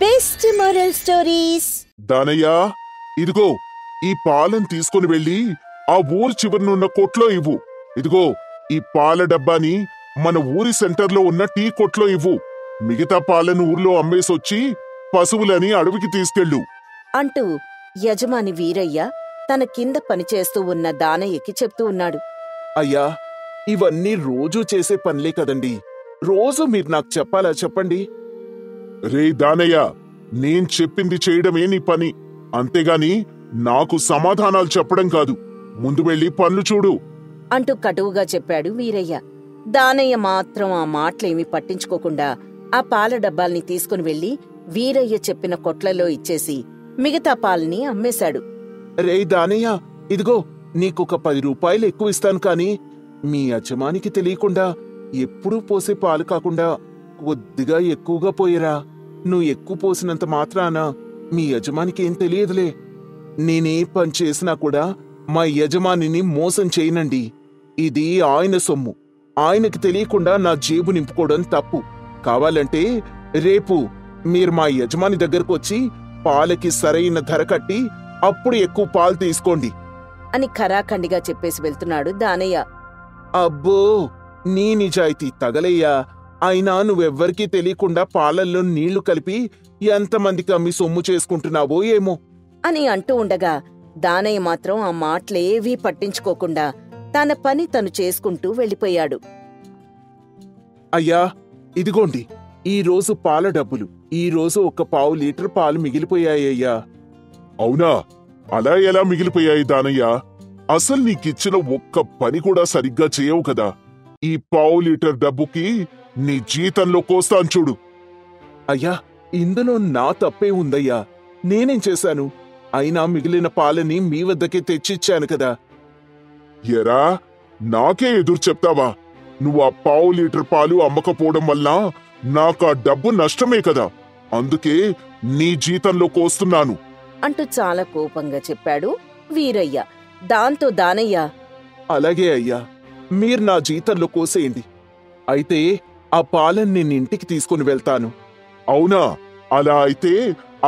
Best moral stories. Danayya, ఇదిగో ఈ పాలను తీసుకుని వెళ్ళి ఆ ఊరి చివరనున్న కొట్లో ఇవ్వు. ఇదిగో ఈ పాల డబ్బాని మన ఊరి సెంటర్లో ఉన్న టీ కొట్లో ఇవ్వు. మిగతా పాలను ఊర్లో అమ్మేసొచ్చి పశువులని అడవికి తీసుకెళ్ళు అంటూ యజమాని వీరయ్య తన కింద పనిచేస్తూ ఉన్న దానయ్యకి చెప్తూ ఉన్నాడు. అయ్యా, ఇవన్నీ రోజూ చేసే పనులే కదండి. రోజు మీరు నాకు చెప్పాలా చెప్పండి? రే దానయ్య, నేను చెప్పింది చేయడమే నీ పని, అంతేగాని నాకు సమాధానాలు చెప్పడం కాదు. ముందు వెళ్ళి పనులు చూడు అంటూ కటువుగా చెప్పాడు వీరయ్య. దానయ్య మాత్రం ఆ మాటలేమీ పట్టించుకోకుండా ఆ పాల డబ్బాల్ని తీసుకుని వెళ్లి వీరయ్య చెప్పిన కొట్లలో ఇచ్చేసి మిగతా పాలని అమ్మేశాడు. రే దానయ్య, ఇదిగో నీకొక 10 రూపాయలు ఎక్కువ ఇస్తాను, కాని మీ యజమానికి తెలియకుండా ఎప్పుడూ పోసే పాలు కాకుండా కొద్దిగా ఎక్కువగా పోయిరా. నువ్వు ఎక్కువ పోసినంత మాత్రాన మీ యజమానికి ఏం తెలియదులే. నేనే పని చేసినా కూడా మా యజమానిని మోసం చేయనండి. ఇది ఆయన సొమ్ము. ఆయనకి తెలియకుండా నా జేబు నింపుకోవడం తప్పు. కావాలంటే రేపు మీరు మా యజమాని దగ్గరకు వచ్చి పాలకి సరైన ధర కట్టి అప్పుడు ఎక్కువ పాలు తీసుకోండి అని ఖరాఖండిగా చెప్పేసి వెళ్తున్నాడు దానయ్య. అబ్బో, నీ నిజాయితీ తగలయ్యా. అయినా నువ్వెవ్వరికీ తెలియకుండా పాలల్లో నీళ్లు కలిపి ఎంతమందికి అమ్మి సొమ్ము చేసుకుంటున్నావో ఏమో అని అంటూ ఉండగా దానయ్య మాత్రం ఆ మాటలేవీ పట్టించుకోకుండా తన పని తను చేసుకుంటూ వెళ్ళిపోయాడు. అయ్యా, ఇదిగోండి ఈ రోజు పాల డబ్బులు. ఈ రోజు ఒక 1/4 లీటర్ పాలు మిగిలిపోయాయ్యా. అవునా? అలా ఎలా మిగిలిపోయాయి దానయ్య? అసలు నీకిచ్చిన ఒక్క పని కూడా సరిగ్గా చేయవు కదా. ఈ 1/4 లీటర్ డబ్బుకి నీ జీతంలో కోస్తాను చూడు. అయ్యా, ఇందులో నా తప్పే ఉందయ్యా. నేనేం చేశాను? అయినా మిగిలిన పాలని మీ వద్దకే తెచ్చిచ్చాను కదా. ఎరా, నాకే ఎదురు చెప్తావా? నువ్వు ఆ 1/4 లీటర్ పాలు అమ్మకపోవడం వల్ల నాకు ఆ డబ్బు నష్టమే కదా. అందుకే నీ జీతంలో కోస్తున్నాను అంటూ చాలా కోపంగా చెప్పాడు వీరయ్య. దాంతో దానయ్య, అలాగే అయ్యా, మీరు నా జీతంలో కోసేయండి. అయితే ఆ పాలను నేను ఇంటికి తీసుకుని వెళ్తాను. అవునా? అలా అయితే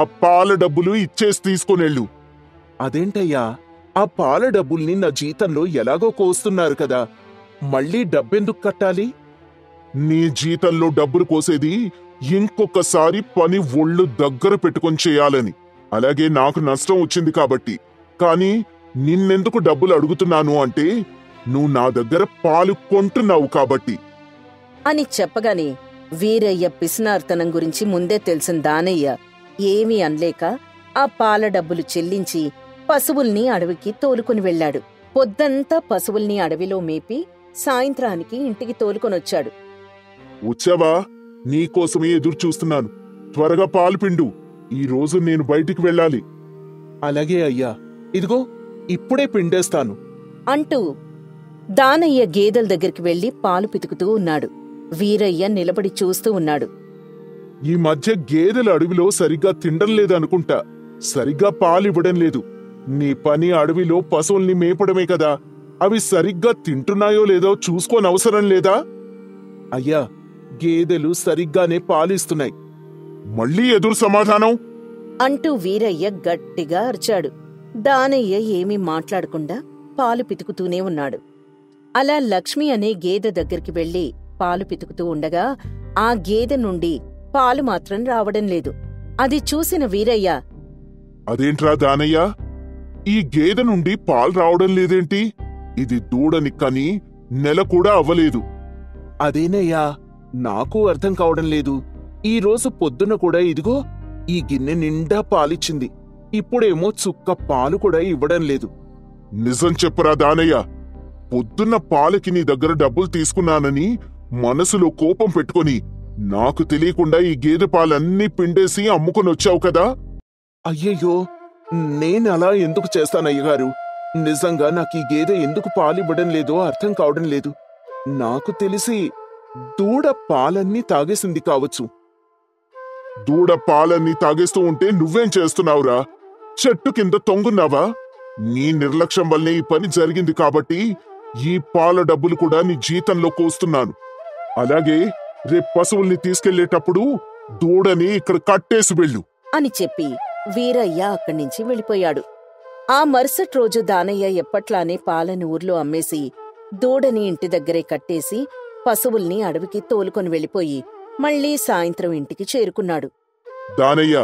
ఆ పాల డబ్బులు ఇచ్చేసి తీసుకునెళ్ళు. అదేంటయ్యా, ఆ పాల డబ్బుల్ని నా జీతంలో ఎలాగో కోస్తున్నారు కదా, మళ్ళీ డబ్బెందుకు కట్టాలి? నీ జీతంలో డబ్బులు కోసేది ఇంకొకసారి పని ఒళ్ళు దగ్గర పెట్టుకొని చేయాలని. అలాగే నాకు నష్టం వచ్చింది కాబట్టి. కాని నిన్నెందుకు డబ్బులు అడుగుతున్నాను అంటే నువ్వు నా దగ్గర పాలు కొంటున్నావు కాబట్టి అని చెప్పగానే వీరయ్య పిసినార్తనం గురించి ముందే తెలిసిన దానయ్య ఏమీ అనలేక ఆ పాల డబ్బులు చెల్లించి పశువుల్ని అడవికి తోలుకుని వెళ్లాడు. పొద్దంతా పశువుల్ని అడవిలో మేపి సాయంత్రానికి ఇంటికి తోలుకొనొచ్చాడు. వచ్చావా? నీకోసమే ఎదురు చూస్తున్నాను. త్వరగా పాలు పిండు. ఈ రోజు నేను బయటికి వెళ్ళాలి. అలాగే అయ్యా, ఇదిగో ఇప్పుడే పిండేస్తాను అంటూ దానయ్య గేదెల దగ్గరికి వెళ్లి పాలు పితుకుతూ ఉన్నాడు. వీరయ్య నిలబడి చూస్తూ ఉన్నాడు. ఈ మధ్య గేదెల అడవిలో సరిగ్గా తిండం లేదనుకుంటా. సరిగ్గా పాలివ్వడం లేదు. నీ పని అడవిలో పశువుల్ని మేపడమే కదా. అవి సరిగ్గా తింటున్నాయో లేదో చూసుకోనవసరం లేదా? అయ్యా, గేదెలు సరిగ్గానే పాలిస్తున్నాయి. మళ్ళీ ఎదురు సమాధానం అంటూ వీరయ్య గట్టిగా అరిచాడు. దానయ్య ఏమీ మాట్లాడకుండా పాలు పితుకుతూనే ఉన్నాడు. అలా లక్ష్మి అనే గేదె దగ్గరికి వెళ్లి పాలు పితుకుతూ ఉండగా ఆ గేదె నుండి పాలు మాత్రం రావడం లేదు. అది చూసిన వీరయ్య, అదేంట్రా దానయ్య, ఈ గేదె నుండి పాలు రావడం లేదేంటి? ఇది దూడని కని నెల కూడా అవ్వలేదు. అదేనయ్యా, నాకు అర్థం కావడం లేదు. ఈ రోజు పొద్దున కూడా ఇదిగో ఈ గిన్నె నిండా పాలిచ్చింది. ఇప్పుడేమో చుక్క పాలు కూడా ఇవ్వడం లేదు. నిజం చెప్పురా దానయ్య. పొద్దున్న పాలకి నీ దగ్గర డబ్బులు తీసుకున్నానని మనసులో కోపం పెట్టుకొని నాకు తెలియకుండా ఈ గేదె పాలన్నీ పిండేసి అమ్ముకొనొచ్చావు కదా. అయ్యయ్యో, నేనలా ఎందుకు చేస్తానయ్యగారు? నిజంగా నాకు ఈ గేదె ఎందుకు పాలివ్వడం లేదో అర్థం కావడం లేదు. నాకు తెలిసి దూడ పాలన్నీ తాగేసింది కావచ్చు. దూడ పాలన్నీ తాగేస్తూ ఉంటే నువ్వేం చేస్తున్నావురా? చెట్టు కింద తొంగున్నావా? నీ నిర్లక్ష్యం వల్లే ఈ పని జరిగింది కాబట్టి ఈ పాల డబ్బులు కూడా నీ జీతంలో కోస్తున్నాను. అలాగే రేపు పశువుల్ని తీసుకెళ్లేటప్పుడు దూడని ఇక్కడ కట్టేసి వెళ్ళు అని చెప్పి వీరయ్య అక్కడ్నించి వెళ్ళిపోయాడు. ఆ మరుసటి రోజు దానయ్య ఎప్పట్లానే పాలని ఊర్లో అమ్మేసి దూడని ఇంటి దగ్గరే కట్టేసి పశువుల్ని అడవికి తోలుకొని వెళ్ళిపోయి మళ్లీ సాయంత్రం ఇంటికి చేరుకున్నాడు. దానయ్య,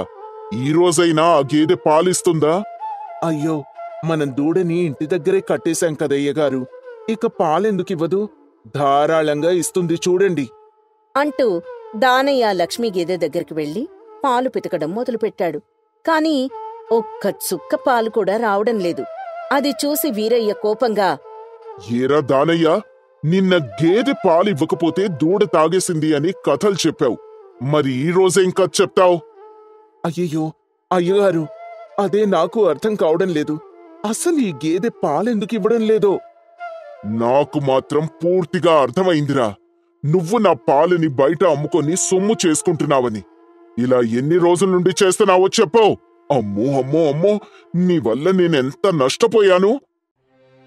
ఈ రోజైనా ఆ గేదె పాలిస్తుందా? అయ్యో, మనం దూడని ఇంటి దగ్గరే కట్టేశాం కదయ్యగారు, ఇక పాలెందుకివ్వదు? ధారాళంగా ఇస్తుంది చూడండి అంటూ దానయ్య లక్ష్మీ గేదె దగ్గరికి వెళ్లి పాలు పితకడం మొదలుపెట్టాడు. కాని ఒక్క చుక్క పాలు కూడా రావడం లేదు. అది చూసి వీరయ్య కోపంగా, ఏరా దానయ్య, నిన్న గేదె పాలివ్వకపోతే దూడ తాగేసింది అని కథలు చెప్పావు. మరి ఈ రోజేం కథ చెప్తావు? అయ్యయ్యో అయ్యగారు, అదే నాకు అర్థం కావడం లేదు. అసలు ఈ గేదె పాలెందుకు ఇవ్వడం లేదో. నాకు మాత్రం పూర్తిగా అర్థమైందిరా. నువ్వు నా పాలని బయట అమ్ముకొని సొమ్ము చేసుకుంటున్నావని. ఇలా ఎన్ని రోజుల నుండి చేస్తున్నావో చెప్పు. అమ్మో అమ్మో అమ్మో, నీ వల్ల నేనెంత నష్టపోయాను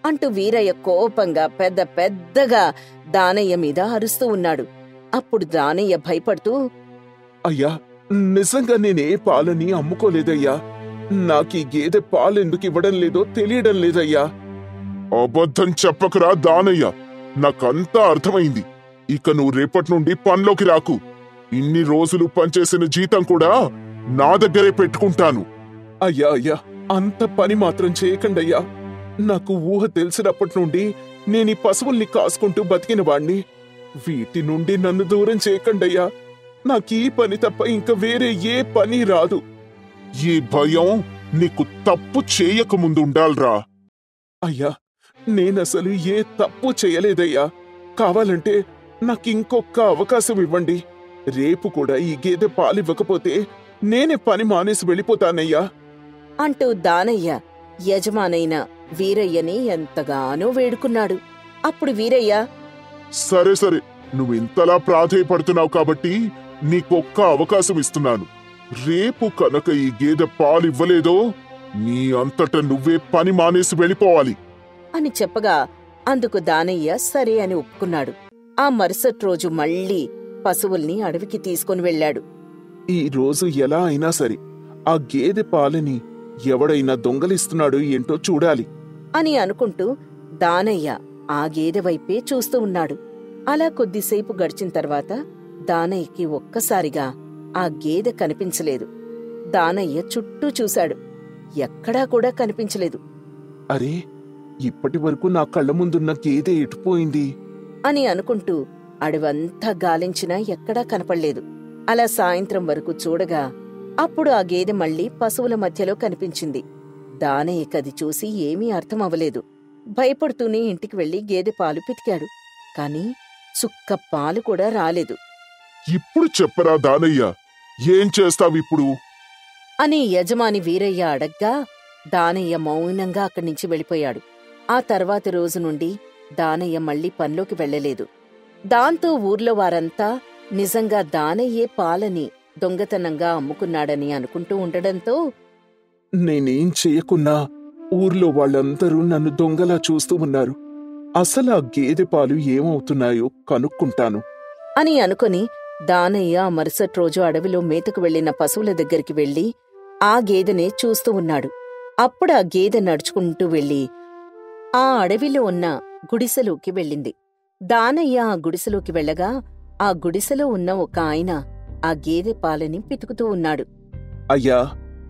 అంటూ వీరయ్య కోపంగా పెద్దగా దానయ్య మీద అరుస్తూ ఉన్నాడు. అప్పుడు దానయ్య భయపడుతూ, అయ్యా, నిజంగా నేనే పాలని అమ్ముకోలేదయ్యా. నాకీ గేదె పాలెందుకు ఇవ్వడం లేదో తెలియడం లేదయ్యా. అబద్ధం చెప్పకురా దానయ్య, నాకంతా అర్థమైంది. ఇక నువ్వు రేపటి నుండి పనిలోకి రాకు. ఇన్ని రోజులు పనిచేసిన జీతం కూడా నా దగ్గరే పెట్టుకుంటాను. అయ్యా అయ్యా, అంత పని మాత్రం చేయకండయ్యా. నాకు ఊహ తెలిసినప్పటి నుండి నేనీ పశువుల్ని కాసుకుంటూ బతికిన వాణ్ణి. వీటి నుండి నన్ను దూరం చేయకండయ్యా. నాకీ పని తప్ప ఇంక వేరే ఏ పని రాదు. ఈ భయం నీకు తప్పు చేయకముందు ఉండాలిరా. అయ్యా, నేనసలు ఏ తప్పు చేయలేదయ్యా. కావాలంటే నాకింకొక్క అవకాశం ఇవ్వండి. రేపు కూడా ఈ గేదె పాలివ్వకపోతే నేనే పని మానేసి వెళ్ళిపోతానయ్యా అంటూ దానయ్య యజమానైన వీరయ్యని ఎంతగానో వేడుకున్నాడు. అప్పుడు వీరయ్య, సరే సరే, నువ్వింతలా ప్రాధేయపడుతున్నావు కాబట్టి నీకొక్క అవకాశం ఇస్తున్నాను. రేపు కనుక ఈ గేదె పాలివ్వలేదో నీ అంతట నువ్వే పని మానేసి వెళ్ళిపోవాలి అని చెప్పగా అందుకు దానయ్య సరే అని ఒప్పుకున్నాడు. ఆ మరుసటి రోజు మళ్లీ పశువుల్ని అడవికి తీసుకుని వెళ్లాడు. ఈ రోజు ఎలా అయినా సరే ఆ గేదె పాలని ఎవడైనా దొంగలిస్తున్నాడో ఏంటో చూడాలి అని అనుకుంటూ దానయ్య ఆ గేదె వైపే చూస్తూ ఉన్నాడు. అలా కొద్దిసేపు గడిచిన తర్వాత దానయ్యకి ఒక్కసారిగా ఆ గేదె కనిపించలేదు. దానయ్య చుట్టూ చూశాడు. ఎక్కడా కూడా కనిపించలేదు. అరే, ఇప్పటి వరకు నా కళ్ళ ముందున్న గేదె ఎటుపోయింది అని అనుకుంటూ అడవంతా గాలించినా ఎక్కడా కనపడలేదు. అలా సాయంత్రం వరకు చూడగా అప్పుడు ఆ గేదె మళ్లీ పశువుల మధ్యలో కనిపించింది. దానయ్యకది చూసి ఏమీ అర్థమవ్వలేదు. భయపడుతూనే ఇంటికి వెళ్లి గేదె పాలు పితికాడు. కాని చుక్క పాలు కూడా రాలేదు. ఇప్పుడు చెప్పరా దానయ్య, ఏం చేస్తావిప్పుడు అని యజమాని వీరయ్య అడగ్గా దానయ్య మౌనంగా అక్కడ్నించి వెళ్ళిపోయాడు. ఆ తర్వాతి రోజు నుండి దానయ్య మళ్లీ పనిలోకి వెళ్లలేదు. దాంతో ఊర్లో వారంతా నిజంగా దానయ్యే పాలని దొంగతనంగా అమ్ముకున్నాడని అనుకుంటూ ఉండడంతో, నేనేం చెయ్యకున్నా ఊర్లో వాళ్ళందరూ నన్ను దొంగలా చూస్తూ ఉన్నారు. అసలు ఆ గేదె పాలు ఏమవుతున్నాయో కనుక్కుంటాను అని అనుకుని దానయ్య మరుసటి రోజు అడవిలో మేతకు వెళ్లిన పశువుల దగ్గరికి వెళ్లి ఆ గేదెనే చూస్తూ ఉన్నాడు. అప్పుడు ఆ గేదె నడుచుకుంటూ వెళ్లి ఆ అడవిలో ఉన్న గుడిసెలోకి వెళ్ళింది. దానయ్య ఆ గుడిసెలోకి వెళ్ళగా ఆ గుడిసెలో ఉన్న ఒక ఆయన ఆ గేదె పాలని పితుకుతూ ఉన్నాడు. అయ్యా,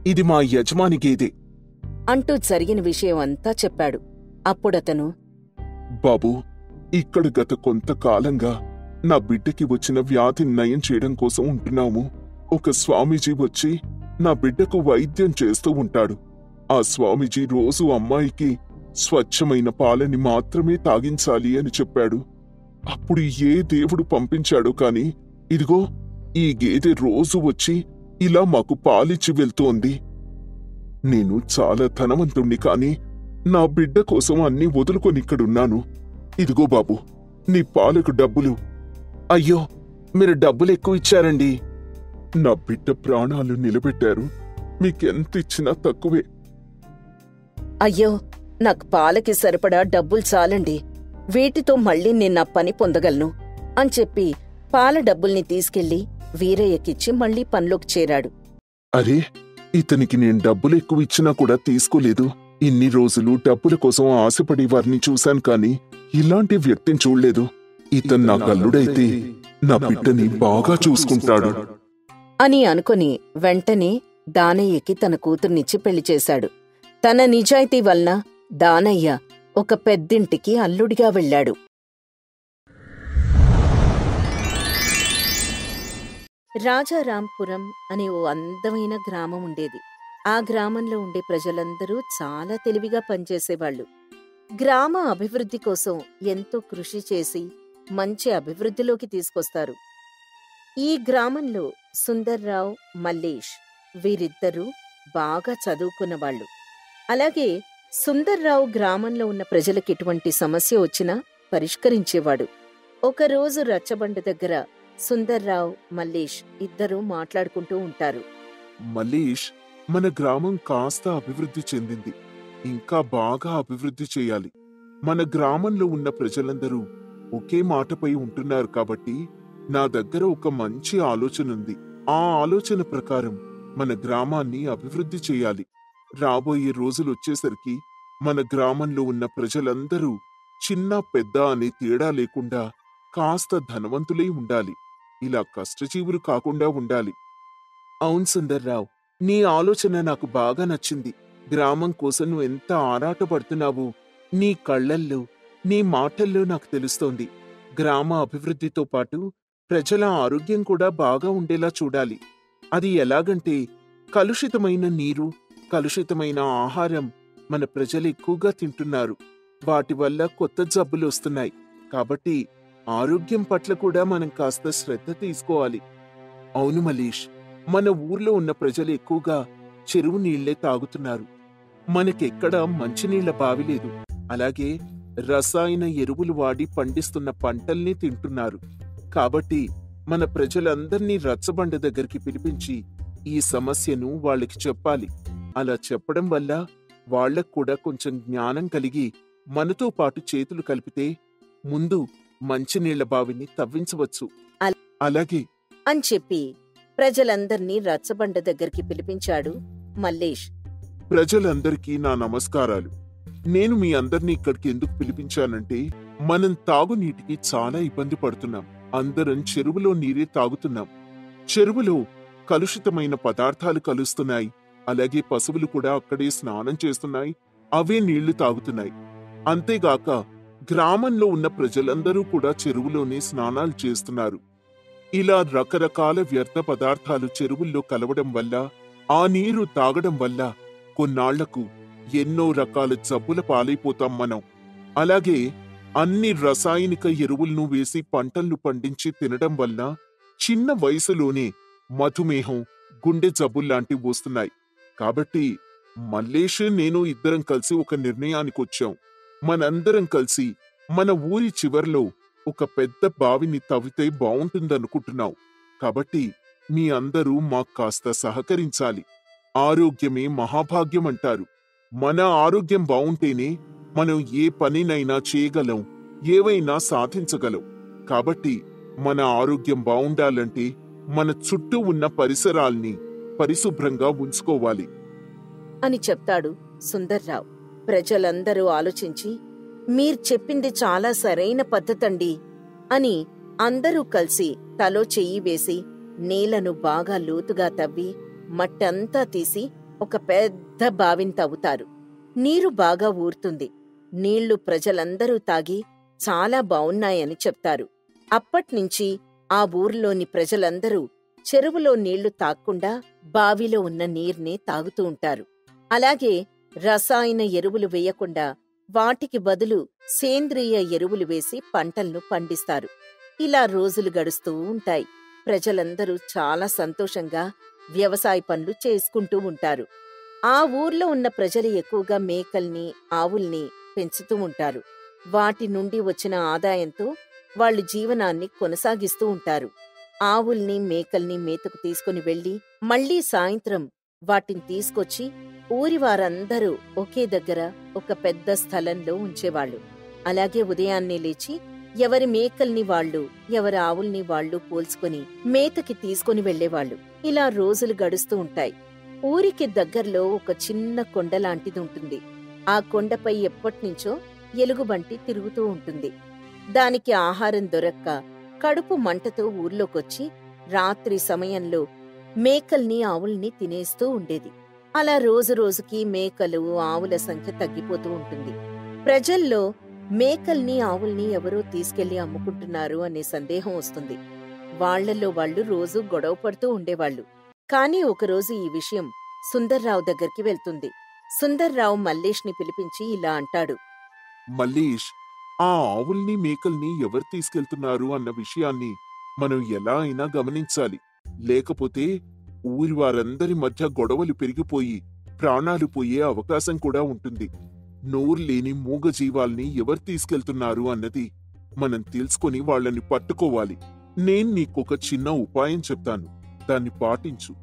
ఇది మా యజమాని గేదె అంటూ జరిగిన విషయం అంతా చెప్పాడు. అప్పుడతను, బాబూ, ఇక్కడ గత కొంతకాలంగా నా బిడ్డకి వచ్చిన వ్యాధిని నయం చేయడం కోసం ఉంటున్నాము. ఒక స్వామీజీ వచ్చి నా బిడ్డకు వైద్యం చేస్తూ ఉంటాడు. ఆ స్వామీజీ రోజు అమ్మాయికి స్వచ్ఛమైన పాలని మాత్రమే తాగించాలి అని చెప్పాడు. అప్పుడు ఏ దేవుడు పంపించాడో కాని ఇదిగో ఈ గేదె రోజు వచ్చి ఇలా మాకు పాలిచ్చి వెళ్తోంది. నేను చాలా ధనవంతుణ్ణి కాని నా బిడ్డ కోసం అన్నీ వదులుకొనిక్కడున్నాను. ఇదిగో బాబు, నీ పాలకు డబ్బులు. అయ్యో, మీరు డబ్బులు ఎక్కువ ఇచ్చారండి. నా బిడ్డ ప్రాణాలు నిలబెట్టారు. మీకెంతిచ్చినా తక్కువే. అయ్యో, నాకు పాలకి సరిపడా డబ్బులు చాలండి. వీటితో మళ్ళీ నేను నా పని పొందగలను అని చెప్పి పాల డబ్బుల్ని తీసుకెళ్లి వీరయ్యకిచ్చి మళ్ళీ పనిలోకి చేరాడు. అరే, ఇతనికి నేను డబ్బులు ఎక్కువ ఇచ్చినా కూడా తీసుకోలేదు. ఇన్ని రోజులు డబ్బుల కోసం ఆశపడి వారిని చూశాను కానీ ఇలాంటి వ్యక్తిని చూడలేదు. ఇతను నా కల్లుడైతే నా బిడ్డని బాగా చూసుకుంటాడు అని అనుకుని వెంటనే దానయ్యకి తన కూతుర్నిచ్చి పెళ్లి చేశాడు. తన నిజాయితీ వలన దానయ్య ఒక పెద్దింటికి అల్లుడిగా వెళ్ళాడు. రాజారాంపురం అనే ఓ అందమైన గ్రామం ఉండేది. ఆ గ్రామంలో ఉండే ప్రజలందరూ చాలా తెలివిగా పనిచేసేవాళ్లు. గ్రామ అభివృద్ధి కోసం ఎంతో కృషి చేసి మంచి అభివృద్ధిలోకి తీసుకొస్తారు. ఈ గ్రామంలో సుందర్రావు, మల్లేష్ వీరిద్దరూ బాగా చదువుకున్నవాళ్లు. అలాగే సుందర్రావు గ్రామంలో ఉన్న ప్రజలకు ఎటువంటి సమస్య వచ్చినా పరిష్కరించేవాడు. ఒకరోజు రచ్చబండ దగ్గర సుందర్రావు, మల్లేష్ ఇద్దరూ మాట్లాడుకుంటూ ఉంటారు. మల్లేష్, మన గ్రామం కాస్త అభివృద్ధి చెందింది. ఇంకా బాగా అభివృద్ధి చేయాలి. మన గ్రామంలో ఉన్న ప్రజలందరూ ఒకే మాటపై ఉంటున్నారు కాబట్టి నా దగ్గర ఒక మంచి ఆలోచన ఉంది. ఆ ఆలోచన ప్రకారం మన గ్రామాన్ని అభివృద్ధి చేయాలి. రాబోయే రోజులొచ్చేసరికి మన గ్రామంలో ఉన్న ప్రజలందరూ చిన్న పెద్ద అనే తేడా లేకుండా కాస్త ధనవంతులై ఉండాలి. ఇలా కష్టజీవులు కాకుండా ఉండాలి. అవును సుందర్రావు, నీ ఆలోచన నాకు బాగా నచ్చింది. గ్రామం కోసం నువ్వు ఎంత ఆరాటపడుతున్నావు నీ కళ్లల్లో, నీ మాటల్లో నాకు తెలుస్తోంది. గ్రామ అభివృద్ధితో పాటు ప్రజల ఆరోగ్యం కూడా బాగా ఉండేలా చూడాలి. అది ఎలాగంటే, కలుషితమైన నీరు, కలుషితమైన ఆహారం మన ప్రజలు ఎక్కువగా తింటున్నారు. వాటి వల్ల కొత్త జబ్బులు వస్తున్నాయి. కాబట్టి ఆరోగ్యం పట్ల కూడా మనం కాస్త శ్రద్ధ తీసుకోవాలి. అవును మల్లేష్, మన ఊర్లో ఉన్న ప్రజలు ఎక్కువగా చెరువు నీళ్లే తాగుతున్నారు. మనకెక్కడ మంచినీళ్ల బావి లేదు. అలాగే రసాయన ఎరువులు వాడి పండిస్తున్న పంటల్ని తింటున్నారు. కాబట్టి మన ప్రజలందర్నీ రచ్చబండ దగ్గరికి పిలిపించి ఈ సమస్యను వాళ్ళకి చెప్పాలి. అలా చెప్పడం వల్ల వాళ్లకు కూడా కొంచెం జ్ఞానం కలిగి మనతో పాటు చేతులు కలిపితే ముందు మంచినీళ్ల బావిని తవ్వించవచ్చు. అలాగే అని చెప్పి ప్రజలందర్నీ రచ్చబండ దగ్గరికి పిలిపించాడు మల్లేష్. ప్రజలందరికీ నా నమస్కారాలు. నేను మీ అందర్నీ ఇక్కడికి ఎందుకు పిలిపించానంటే, మనం తాగునీటికి చాలా ఇబ్బంది పడుతున్నాం. అందరం చెరువులో నీరే తాగుతున్నాం. చెరువులో కలుషితమైన పదార్థాలు కలుస్తున్నాయి. అలాగే పశువులు కూడా అక్కడే స్నానం చేస్తున్నాయి, అవే నీళ్లు తాగుతున్నాయి. అంతేగాక గ్రామంలో ఉన్న ప్రజలందరూ కూడా చెరువులోనే స్నానాలు చేస్తున్నారు. ఇలా రకరకాల వ్యర్థ పదార్థాలు చెరువుల్లో కలవడం వల్ల, ఆ నీరు తాగడం వల్ల కొన్నాళ్లకు ఎన్నో రకాల జబ్బుల పాలైపోతాం మనం. అలాగే అన్ని రసాయనిక ఎరువులను వేసి పంటలను పండించి తినడం వల్ల చిన్న వయసులోనే మధుమేహం, గుండె జబ్బుల్లాంటివి వస్తున్నాయి. కాబట్టి మల్లేష్, నేను ఇద్దరం కలిసి ఒక నిర్ణయానికొచ్చాం. మనందరం కలిసి మన ఊరి చివర్లో ఒక పెద్ద బావిని తవ్వితే బావుంటుందనుకుంటున్నాం. కాబట్టి మీ అందరూ మాకు కాస్త సహకరించాలి. ఆరోగ్యమే మహాభాగ్యం అంటారు. మన ఆరోగ్యం బావుంటేనే మనం ఏ పనినైనా చేయగలం, ఏవైనా సాధించగలం. కాబట్టి మన ఆరోగ్యం బావుండాలంటే మన చుట్టూ ఉన్న పరిసరాల్ని పరిశుభ్రంగా ఉంచుకోవాలి అని చెప్తాడు సుందర్రావు. ప్రజలందరూ ఆలోచించి, మీరు చెప్పింది చాలా సరైన పద్ధతండి అని అందరూ కలిసి తలో చెయ్యి వేసి నేలను బాగా లోతుగా తవ్వి మట్టంతా తీసి ఒక పెద్ద బావిని తవ్వుతారు. నీరు బాగా ఊరుతుంది. నీళ్లు ప్రజలందరూ తాగి చాలా బావున్నాయని చెప్తారు. అప్పట్నుంచి ఆ ఊర్లోని ప్రజలందరూ చెరువులో నీళ్లు తాక్కుండా బావిలో ఉన్న నీర్నే తాగుతూ ఉంటారు. అలాగే రసాయన ఎరువులు వేయకుండా వాటికి బదులు సేంద్రియ ఎరువులు వేసి పంటలను పండిస్తారు. ఇలా రోజులు గడుస్తూ ఉంటాయి. ప్రజలందరూ చాలా సంతోషంగా వ్యవసాయ పనులు చేసుకుంటూ ఉంటారు. ఆ ఊర్లో ఉన్న ప్రజలు ఎక్కువగా మేకల్ని, ఆవుల్ని పెంచుతూ ఉంటారు. వాటి నుండి వచ్చిన ఆదాయంతో వాళ్ళు జీవనాన్ని కొనసాగిస్తూ ఉంటారు. ఆవుల్ని, మేకల్ని మేతకు తీసుకుని వెళ్లి మళ్లీ సాయంత్రం వాటిని తీసుకొచ్చి ఊరి వారందరూ ఒకే దగ్గర ఒక పెద్ద స్థలంలో ఉంచేవాళ్లు. అలాగే ఉదయాన్నే లేచి ఎవరి మేకల్ని వాళ్ళు, ఎవరి ఆవుల్ని వాళ్ళు పోల్చుకొని మేతకి తీసుకొని వెళ్లేవాళ్లు. ఇలా రోజులు గడుస్తూ ఉంటాయి. ఊరికి దగ్గర్లో ఒక చిన్న కొండలాంటిది ఉంటుంది. ఆ కొండపై ఎప్పట్నుంచో ఎలుగుబంటి తిరుగుతూ ఉంటుంది. దానికి ఆహారం దొరక్క కడుపు మంటతో ఊర్లోకొచ్చి రాత్రి సమయంలో మేకల్ని ఆవుల్ని తినేస్తూ ఉండేది. అలా రోజురోజుకి మేకలు ఆవుల సంఖ్య తగ్గిపోతూ ఉంటుంది. ప్రజల్లో మేకల్ని ఆవుల్ని ఎవరో తీసుకెళ్లి అమ్ముకుంటున్నారు అనే సందేహం వస్తుంది. వాళ్లలో వాళ్లు రోజూ గొడవ పడుతూ ఉండేవాళ్లు. కాని ఒకరోజు ఈ విషయం సుందర్రావు దగ్గరికి వెళ్తుంది. సుందర్రావు మల్లేష్ని పిలిపించి ఇలా అంటాడు. మల్లేష్, ఆ ఆవుల్ని మేకల్ని ఎవరు తీసుకెళ్తున్నారు అన్న విషయాన్ని మనం ఎలా అయినా గమనించాలి. లేకపోతే ఊరి వారందరి మధ్య గొడవలు పెరిగిపోయి ప్రాణాలు పోయే అవకాశం కూడా ఉంటుంది. నోరు లేని మూగ జీవాల్ని ఎవరు తీసుకెళ్తున్నారు అన్నది మనం తెలుసుకొని వాళ్ళని పట్టుకోవాలి. నేను నీకొక చిన్న ఉపాయం చెప్తాను, దాన్ని పాటించు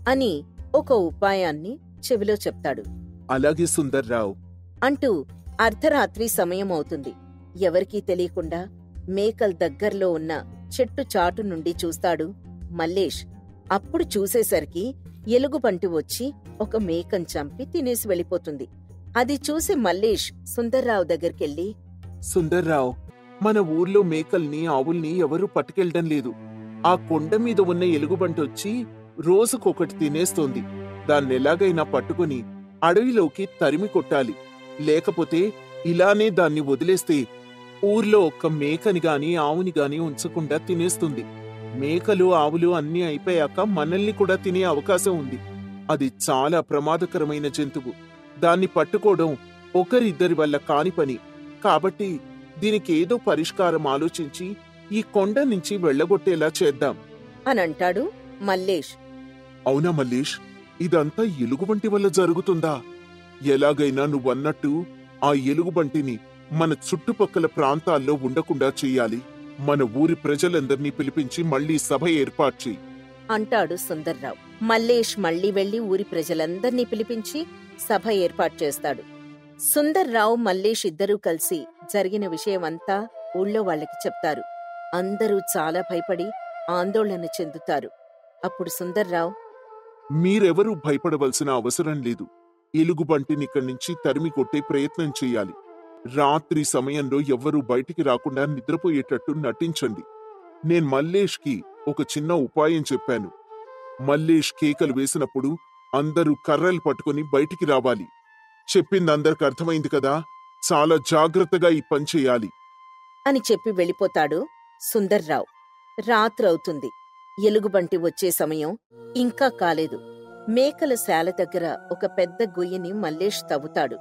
అని ఒక ఉపాయాన్ని చెవిలో చెప్తాడు. అలాగే సుందర్రావు అంటూ అర్ధరాత్రి సమయం అవుతుంది. ఎవరికీ తెలియకుండా మేకల్ దగ్గర్లో ఉన్న చెట్టు చాటు నుండి చూస్తాడు మల్లేష్. అప్పుడు చూసేసరికి ఎలుగుబంటి వచ్చి ఒక మేకను చంపి తినేసి వెళ్ళిపోతుంది. అది చూసి మల్లేష్ సుందర్రావు దగ్గరికెళ్ళి, సుందర్రావు, మన ఊర్లో మేకల్ని ఆవుల్ని ఎవరూ పట్టుకెళ్ళడం లేదు. ఆ కొండ మీద ఉన్న ఎలుగుబంటి వచ్చి రోజుకొకటి తినేస్తోంది. దాన్నెలాగైనా పట్టుకుని అడవిలోకి తరిమి కొట్టాలి. లేకపోతే ఇలానే దాన్ని వదిలేస్తే ఊర్లో ఒక్క మేకని గాని ఆవుని గాని ఉంచకుండా తినేస్తుంది. మేకలు ఆవులు అన్నీ అయిపోయాక మనల్ని కూడా తినే అవకాశం ఉంది. అది చాలా ప్రమాదకరమైన జంతువు. దాన్ని పట్టుకోవడం ఒకరిద్దరి వల్ల కాని పని. కాబట్టి దీనికేదో పరిష్కారం ఆలోచించి ఈ కొండ నుంచి వెళ్లగొట్టేలా చేద్దాం అనంటాడు మల్లేష్. అవునా మల్లేష్, ఇదంతా ఎలుగుబంటి వల్ల జరుగుతుందా? ఎలాగైనా నువ్వన్నట్టు ఆ ఎలుగుబంటిని మన చుట్టుపక్కల ప్రాంతాల్లో ఉండకుండా చెయ్యాలి. మన ఊరి ప్రజలందర్నీ పిలిపించి మళ్లీ సభ ఏర్పాటు చెయ్యి అంటాడు సుందర్రావు. మల్లేష్ మళ్లీ వెళ్లి ఊరి ప్రజలందర్నీ పిలిపించి సభ ఏర్పాటు చేస్తాడు. సుందర్రావు మల్లేష్ ఇద్దరూ కలిసి జరిగిన విషయమంతా ఊళ్ళో వాళ్లకి చెప్తారు. అందరూ చాలా భయపడి ఆందోళన చెందుతారు. అప్పుడు సుందర్రావు, మీరెవరూ భయపడవలసిన అవసరం లేదు. ఎలుగుబంటినిక్కడి నుంచి తరిమి కొట్టే ప్రయత్నం చెయ్యాలి. రాత్రి సమయంలో ఎవ్వరూ బయటికి రాకుండా నిద్రపోయేటట్టు నటించండి. నేను మల్లేష్కి ఒక చిన్న ఉపాయం చెప్పాను. మల్లేష్ కేకలు వేసినప్పుడు అందరూ కర్రలు పట్టుకుని బయటికి రావాలి. చెప్పింది అందరికి అర్థమైంది కదా? చాలా జాగ్రత్తగా ఈ పని చెయ్యాలి అని చెప్పి వెళ్ళిపోతాడు సుందర్రావు. రాత్రవుతుంది. ఎలుగుబంటి వచ్చే సమయం ఇంకా కాలేదు. మేకల శాల దగ్గర ఒక పెద్ద గొయ్యిని మల్లేష్ తవ్వుతాడు.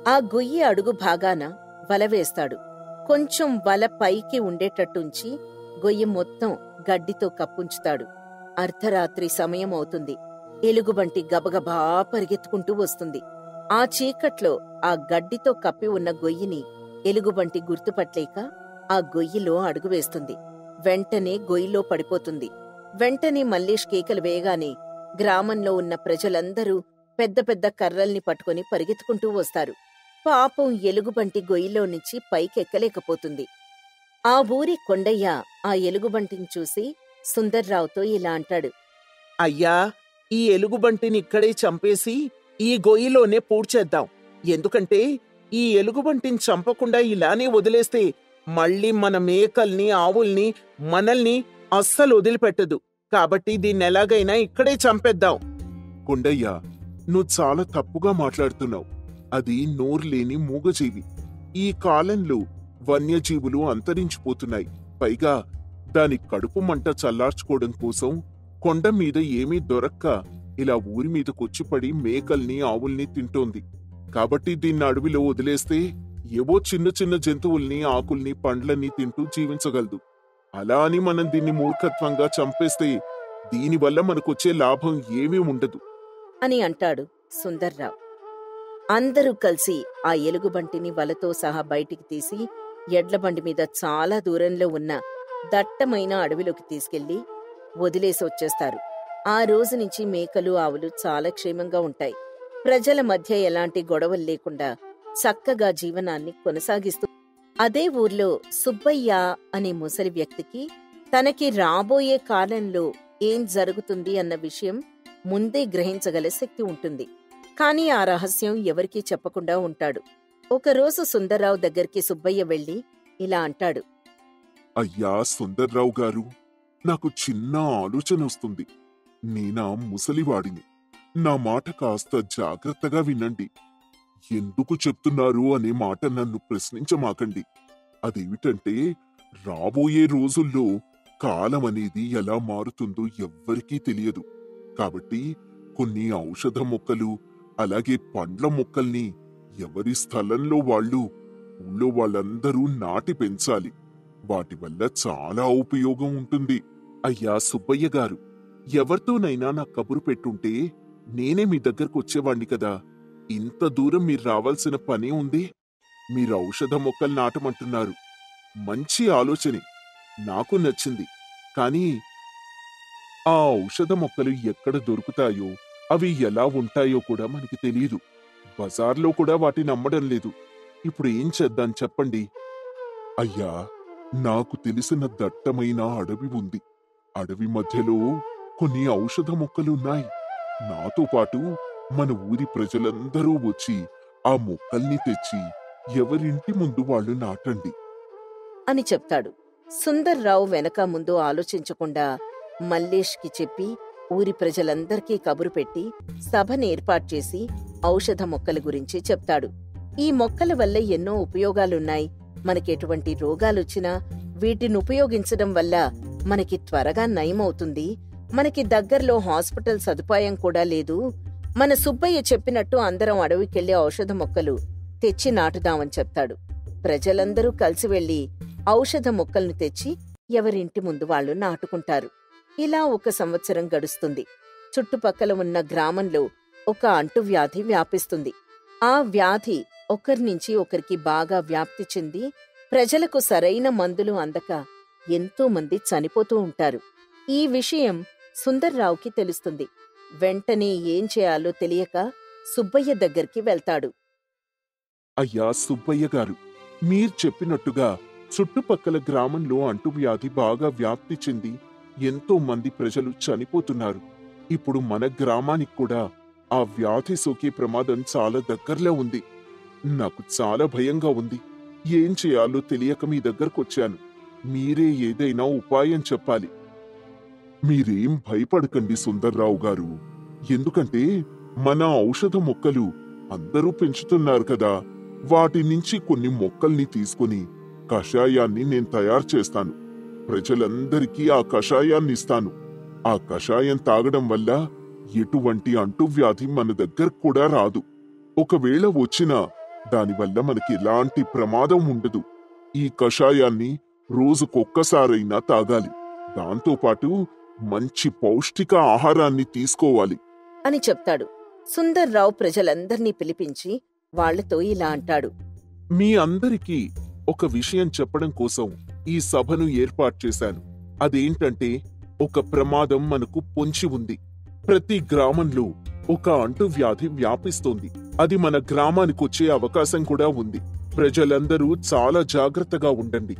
ఆ గొయ్యి అడుగు భాగాన వల వేస్తాడు. కొంచెం వల పైకి ఉండేటట్టుంచి గొయ్యి మొత్తం గడ్డితో కప్పుంచుతాడు. అర్ధరాత్రి సమయం అవుతుంది. ఎలుగుబంటి గబగబా పరిగెత్తుకుంటూ వస్తుంది. ఆ చీకట్లో ఆ గడ్డితో కప్పి ఉన్న గొయ్యిని ఎలుగుబంటి గుర్తుపట్టలేక ఆ గొయ్యిలో అడుగువేస్తుంది. వెంటనే గొయ్యిలో పడిపోతుంది. వెంటనే మల్లేష్ కేకలు వేయగానే గ్రామంలో ఉన్న ప్రజలందరూ పెద్ద పెద్ద కర్రల్ని పట్టుకుని పరిగెత్తుకుంటూ వస్తారు. పాపం ఎలుగుబంటి గొయ్యిలో నుంచి పైకెక్కలేకపోతుంది. ఆ ఊరి కొండయ్య ఆ ఎలుగుబంటిని చూసి సుందర్రావుతో ఇలా అంటాడు. అయ్యా, ఈ ఎలుగుబంటిని ఇక్కడే చంపేసి ఈ గొయ్యిలోనే పూడ్చేద్దాం. ఎందుకంటే ఈ ఎలుగుబంటిని చంపకుండా ఇలానే వదిలేస్తే మళ్ళీ మన మేకల్ని ఆవుల్ని మనల్ని అస్సలు వదిలిపెట్టదు. కాబట్టి దీన్నెలాగైనా ఇక్కడే చంపేద్దాం. కొండయ్య, నువ్వు చాలా తప్పుగా మాట్లాడుతున్నావు. అది నోరులేని మూగజీవి. ఈ కాలంలో వన్యజీవులు అంతరించిపోతున్నాయి. పైగా దాని కడుపు మంట చల్లార్చుకోవడం కోసం కొండ మీద ఏమీ దొరక్క ఇలా ఊరి మీదకొచ్చిపడి మేకల్ని ఆవుల్ని తింటోంది. కాబట్టి దీన్ని అడవిలో వదిలేస్తే ఏవో చిన్న చిన్న జంతువుల్ని ఆకుల్ని పండ్లన్నీ తింటూ జీవించగలదు. అలా అని మనం దీన్ని మూర్ఖత్వంగా చంపేస్తే దీనివల్ల మనకొచ్చే లాభం ఏమీ ఉండదు అని అంటాడు సుందర్రావు. అందరూ కలిసి ఆ ఎలుగుబంటిని వలతో సహా బయటికి తీసి ఎడ్లబండి మీద చాలా దూరంలో ఉన్న దట్టమైన అడవిలోకి తీసుకెళ్లి వదిలేసి వచ్చేస్తారు. ఆ రోజు నుంచి మేకలు ఆవులు చాలా క్షేమంగా ఉంటాయి. ప్రజల మధ్య ఎలాంటి గొడవలు లేకుండా చక్కగా జీవనాన్ని కొనసాగిస్తూ అదే ఊర్లో సుబ్బయ్య అనే ముసలి వ్యక్తికి తనకి రాబోయే కాలంలో ఏం జరుగుతుంది అన్న విషయం ముందే గ్రహించగల శక్తి ఉంటుంది. కాని ఆ రహస్యం ఎవరికీ చెప్పకుండా ఉంటాడు. ఒకరోజు సుందర్రావు దగ్గరికి సుబ్బయ్య వెళ్లి ఇలా అంటాడు. అయ్యా సుందర్రావు గారు, నాకు చిన్న ఆలోచన వస్తుంది. నేనా ముసలివాడిని. నా మాట కాస్త జాగ్రత్తగా వినండి. ఎందుకు చెప్తున్నారు అనే మాట నన్ను ప్రశ్నించమాకండి. అదేమిటంటే, రాబోయే రోజుల్లో కాలం అనేది ఎలా మారుతుందో ఎవ్వరికీ తెలియదు. కాబట్టి కొన్ని ఔషధ మొక్కలు, అలాగే పండ్ల మొక్కల్ని ఎవరి స్థలంలో ఊళ్ళో వాళ్ళందరూ నాటి పెంచాలి. వాటి వల్ల చాలా ఉపయోగం ఉంటుంది. అయ్యా సుబ్బయ్య గారు, ఎవరితోనైనా నా కబురు పెట్టుంటే నేనే మీ దగ్గరకు వచ్చేవాణ్ణి కదా. ఇంత దూరం మీరు రావాల్సిన పనే ఉంది. మీరు ఔషధ మొక్కలు నాటమంటున్నారు. మంచి ఆలోచనే, నాకు నచ్చింది. కానీ ఆ ఔషధ మొక్కలు ఎక్కడ దొరుకుతాయో, అవి ఎలా ఉంటాయో కూడా మనకి తెలియదు. బజార్లో కూడా వాటిని అమ్మడం లేదు. ఇప్పుడు ఏం చేద్దాం చెప్పండి. అయ్యా, నాకు తెలిసిన దట్టమైన అడవి ఉంది. అడవి మధ్యలో కొన్ని ఔషధ మొక్కలున్నాయి. నాతో పాటు మన ఊరి ప్రజలందరూ వచ్చి ఆ మొక్కల్ని తెచ్చి ఎవరింటి ముందు వాళ్ళు నాటండి అని చెప్తాడు. సుందర్రావు వెనక ముందు ఆలోచించకుండా మల్లేష్కి చెప్పి ఊరి ప్రజలందరికీ కబురు పెట్టి సభని ఏర్పాటు చేసి ఔషధ మొక్కల గురించి చెప్తాడు. ఈ మొక్కల వల్ల ఎన్నో ఉపయోగాలున్నాయి. మనకెటువంటి రోగాలొచ్చినా వీటిని ఉపయోగించడం వల్ల మనకి త్వరగా నయమవుతుంది. మనకి దగ్గర్లో హాస్పిటల్ సదుపాయం కూడా లేదు. మన సుబ్బయ్య చెప్పినట్టు అందరం అడవికెళ్లి ఔషధ మొక్కలు తెచ్చి నాటుదామని చెప్తాడు. ప్రజలందరూ కలిసి వెళ్లి ఔషధ మొక్కల్ని తెచ్చి ఎవరింటి ముందు వాళ్ళు నాటుకుంటారు. ఇలా 1 సంవత్సరం గడుస్తుంది. చుట్టుపక్కల ఉన్న గ్రామంలో ఒక అంటువ్యాధి వ్యాపిస్తుంది. ఆ వ్యాధి ఒకరినుంచి ఒకరికి బాగా వ్యాప్తి చెంది ప్రజలకు సరైన మందులు అందక ఎంతో మంది చనిపోతూ ఉంటారు. ఈ విషయం సుందర్రావుకి తెలుస్తుంది. వెంటనే ఏం చేయాలో తెలియక సుబ్బయ్య దగ్గరికి వెళ్తాడు. అయ్యా సుబ్బయ్య గారు, మీరు చెప్పినట్టుగా చుట్టుపక్కల గ్రామంలో అంటువ్యాధి బాగా వ్యాప్తి చెంది ఎంతో మంది ప్రజలు చనిపోతున్నారు. ఇప్పుడు మన గ్రామానికి కూడా ఆ వ్యాధి సోకే ప్రమాదం చాలా దగ్గరలో ఉంది. నాకు చాలా భయంగా ఉంది. ఏం చేయాలో తెలియక మీ దగ్గరకొచ్చాను. మీరే ఏదైనా ఉపాయం చెప్పాలి. మీరేం భయపడకండి సుందర్రావు గారు. ఎందుకంటే మన ఔషధ మొక్కలు అందరూ పెంచుతున్నారు కదా. వాటి నుంచి కొన్ని మొక్కల్ని తీసుకుని కషాయాన్ని నేను తయారు చేస్తాను. ప్రజలందరికీ ఆ కషాయాన్ని ఇస్తాను. ఆ కషాయం తాగడం వల్ల ఎటువంటి అంటువ్యాధి మన దగ్గర కూడా రాదు. ఒకవేళ వచ్చినా దానివల్ల మనకి ఎలాంటి ప్రమాదం ఉండదు. ఈ కషాయాన్ని రోజుకొక్కసారైనా తాగాలి. దాంతోపాటు మంచి పౌష్టిక ఆహారాన్ని తీసుకోవాలి అని చెప్తాడు. సుందర్రావు ప్రజలందర్నీ పిలిపించి వాళ్లతో ఇలా అంటాడు. మీ అందరికీ ఒక విషయం చెప్పడం కోసం ఈ సభను ఏర్పాటు చేశాను. అదేంటంటే, ఒక ప్రమాదం మనకు పొంచి ఉంది. ప్రతి గ్రామంలో ఒక అంటువ్యాధి వ్యాపిస్తోంది. అది మన గ్రామానికొచ్చే అవకాశం కూడా ఉంది. ప్రజలందరూ చాలా జాగ్రత్తగా ఉండండి.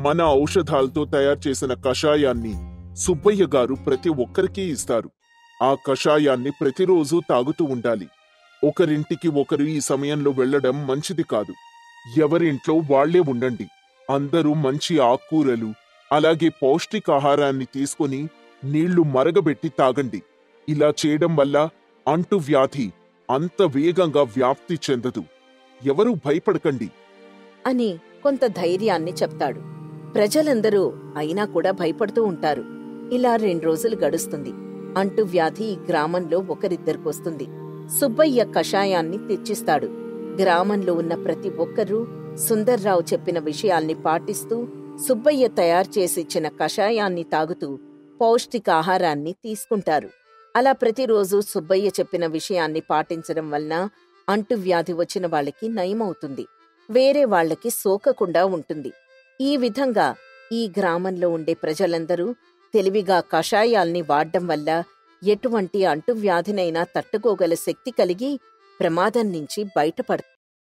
మన ఔషధాలతో తయారు చేసిన కషాయాన్ని సుబ్బయ్య గారు ప్రతి ఒక్కరికీ ఇస్తారు. ఆ కషాయాన్ని ప్రతిరోజూ తాగుతూ ఉండాలి. ఒకరింటికి ఒకరు ఈ సమయంలో వెళ్లడం మంచిది కాదు. ఎవరింట్లో వాళ్లే ఉండండి. అందరూ మంచి ఆకుకూరలు, అలాగే పౌష్టికాహారాన్ని తీసుకుని నీళ్లు మరగబెట్టి తాగండి. ఇలా చేయడం వల్ల అంటువ్యాధి అంత వేగంగా వ్యాప్తి చెందదు. ఎవరూ భయపడకండి అని కొంత ధైర్యాన్ని చెప్తాడు. ప్రజలందరూ అయినా కూడా భయపడుతూ ఉంటారు. ఇలా 2 రోజులు గడుస్తుంది. అంటువ్యాధి ఈ గ్రామంలో ఒకరిద్దరికొస్తుంది. సుబ్బయ్య కషాయాన్ని తెచ్చిస్తాడు. గ్రామంలో ఉన్న ప్రతి ఒక్కరూ సుందర్రావు చెప్పిన విషయాల్ని పాటిస్తూ సుబ్బయ్య తయారు చేసిచ్చిన కషాయాన్ని తాగుతూ పౌష్టికాహారాన్ని తీసుకుంటారు. అలా ప్రతిరోజు సుబ్బయ్య చెప్పిన విషయాన్ని పాటించడం వలన అంటువ్యాధి వచ్చిన వాళ్ళకి నయమవుతుంది. వేరే వాళ్లకి సోకకుండా ఉంటుంది. ఈ విధంగా ఈ గ్రామంలో ఉండే ప్రజలందరూ తెలివిగా కషాయాల్ని వాడ్డం వల్ల ఎటువంటి అంటువ్యాధినైనా తట్టుకోగల శక్తి కలిగి ప్రమాదం నుంచి బయటపడతారు.